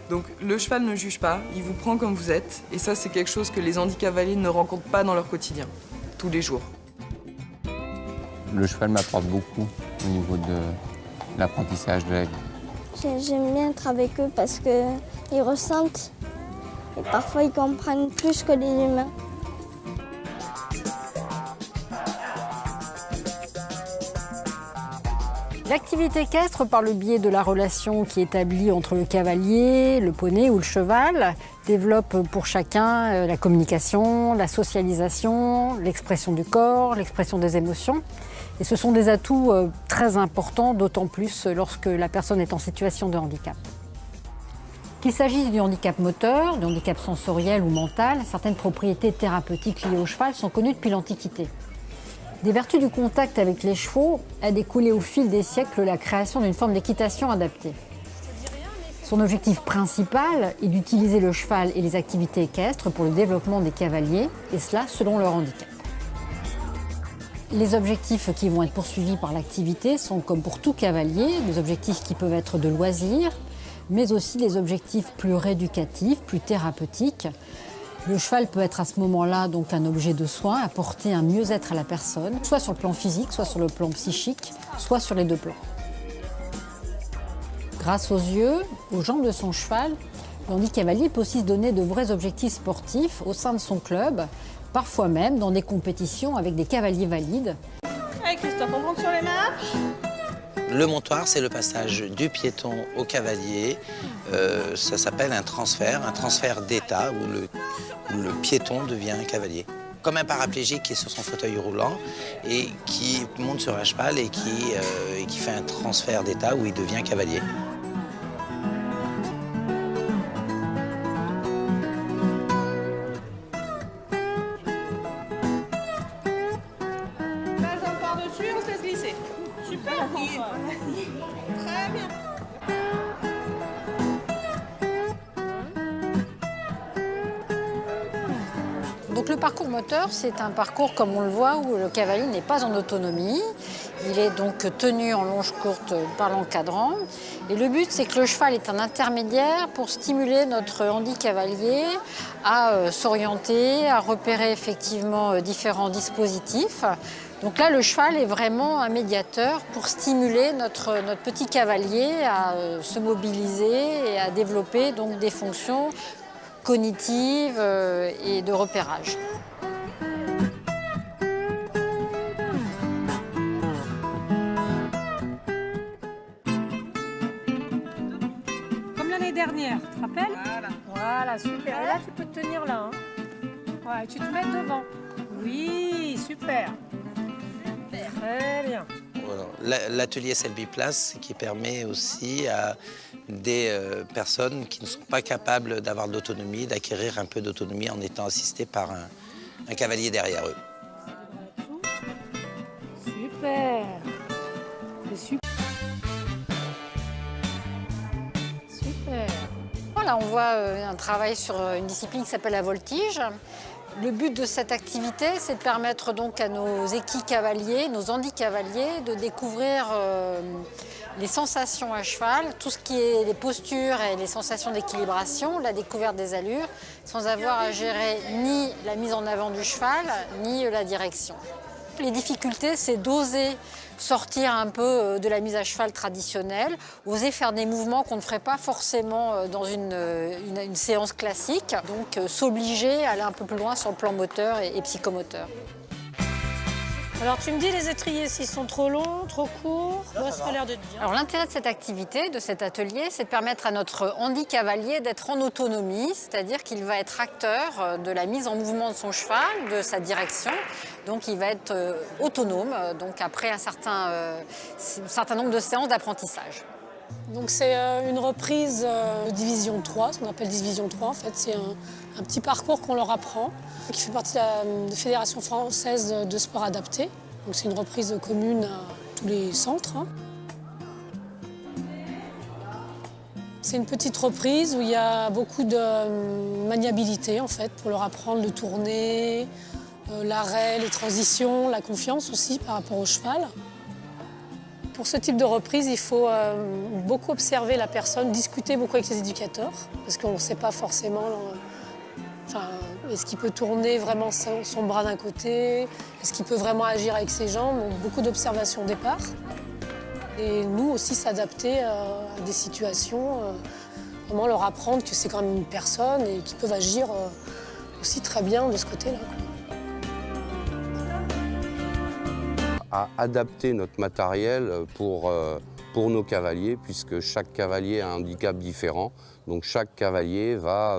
Donc le cheval ne juge pas, il vous prend comme vous êtes. Et ça, c'est quelque chose que les handicavaliers ne rencontrent pas dans leur quotidien, tous les jours. Le cheval m'apporte beaucoup au niveau de l'apprentissage de la vie. J'aime bien être avec eux parce qu'ils ressentent et parfois ils comprennent plus que les humains. L'activité équestre, par le biais de la relation qui est établie entre le cavalier, le poney ou le cheval, développe pour chacun la communication, la socialisation, l'expression du corps, l'expression des émotions. Et ce sont des atouts très importants, d'autant plus lorsque la personne est en situation de handicap. Qu'il s'agisse du handicap moteur, du handicap sensoriel ou mental, certaines propriétés thérapeutiques liées au cheval sont connues depuis l'Antiquité. Des vertus du contact avec les chevaux a découlé au fil des siècles la création d'une forme d'équitation adaptée. Son objectif principal est d'utiliser le cheval et les activités équestres pour le développement des cavaliers, et cela selon leur handicap. Les objectifs qui vont être poursuivis par l'activité sont, comme pour tout cavalier, des objectifs qui peuvent être de loisirs, mais aussi des objectifs plus rééducatifs, plus thérapeutiques. Le cheval peut être à ce moment-là donc un objet de soin, apporter un mieux-être à la personne, soit sur le plan physique, soit sur le plan psychique, soit sur les deux plans. Grâce aux yeux, aux jambes de son cheval, le handicavalier peut aussi se donner de vrais objectifs sportifs au sein de son club, parfois même dans des compétitions avec des cavaliers valides. Allez Christophe, on monte sur les marches. Le montoir, c'est le passage du piéton au cavalier. Ça s'appelle un transfert d'état où le piéton devient un cavalier. Comme un paraplégique qui est sur son fauteuil roulant et qui monte sur un cheval et qui fait un transfert d'état où il devient cavalier. Super, François. Très bien. Donc le parcours moteur, c'est un parcours, comme on le voit, où le cavalier n'est pas en autonomie. Il est donc tenu en longe courte par l'encadrant. Et le but, c'est que le cheval est un intermédiaire pour stimuler notre handi-cavalier à s'orienter, à repérer effectivement différents dispositifs. Donc là, le cheval est vraiment un médiateur pour stimuler notre petit cavalier à se mobiliser et à développer donc des fonctions cognitives et de repérage. Comme l'année dernière, tu te rappelles? Voilà, super. Et là, tu peux te tenir là. Hein. Ouais, tu te mets devant. Oui, super. Très bien. Voilà. L'atelier Selby-Place qui permet aussi à des personnes qui ne sont pas capables d'avoir de l'autonomie, d'acquérir un peu d'autonomie en étant assistés par un cavalier derrière eux. Super. C'est super. Super. Voilà, on voit un travail sur une discipline qui s'appelle la voltige. Le but de cette activité, c'est de permettre donc à nos équicavaliers, nos handi-cavaliers, de découvrir les sensations à cheval, tout ce qui est les postures et les sensations d'équilibration, la découverte des allures, sans avoir à gérer ni la mise en avant du cheval, ni la direction. Les difficultés, c'est d'oser sortir un peu de la mise à cheval traditionnelle, oser faire des mouvements qu'on ne ferait pas forcément dans une séance classique, donc s'obliger à aller un peu plus loin sur le plan moteur et psychomoteur. Alors tu me dis les étriers s'ils sont trop longs, trop courts, moi ça a l'air d'être bien. Alors l'intérêt de cette activité, de cet atelier, c'est de permettre à notre handi-cavalier d'être en autonomie, c'est-à-dire qu'il va être acteur de la mise en mouvement de son cheval, de sa direction, donc il va être autonome, donc après un certain nombre de séances d'apprentissage. Donc c'est une reprise de Division 3, ce qu'on appelle Division 3 en fait, c'est un petit parcours qu'on leur apprend, qui fait partie de la Fédération française de sport adapté. Donc c'est une reprise commune à tous les centres. Hein. C'est une petite reprise où il y a beaucoup de maniabilité en fait, pour leur apprendre le tourner, l'arrêt, les transitions, la confiance aussi par rapport au cheval. Pour ce type de reprise, il faut beaucoup observer la personne, discuter beaucoup avec les éducateurs, parce qu'on ne sait pas forcément est-ce qu'il peut tourner vraiment son bras d'un côté, est-ce qu'il peut vraiment agir avec ses jambes, donc beaucoup d'observations au départ. Et nous aussi s'adapter à des situations, vraiment leur apprendre que c'est quand même une personne et qu'ils peuvent agir aussi très bien de ce côté-là. À adapter notre matériel pour nos cavaliers, puisque chaque cavalier a un handicap différent. Donc chaque cavalier va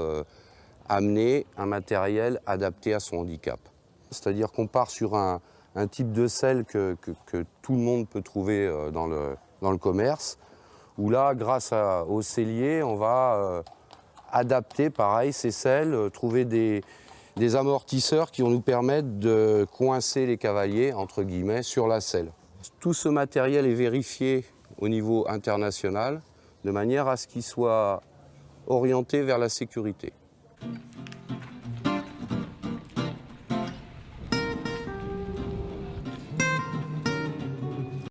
amener un matériel adapté à son handicap. C'est-à-dire qu'on part sur un type de selle que tout le monde peut trouver dans le commerce, où là, grâce au sellier, on va adapter, pareil, ces selles, trouver des amortisseurs qui vont nous permettre de coincer les cavaliers, entre guillemets, sur la selle. Tout ce matériel est vérifié au niveau international, de manière à ce qu'il soit orienté vers la sécurité.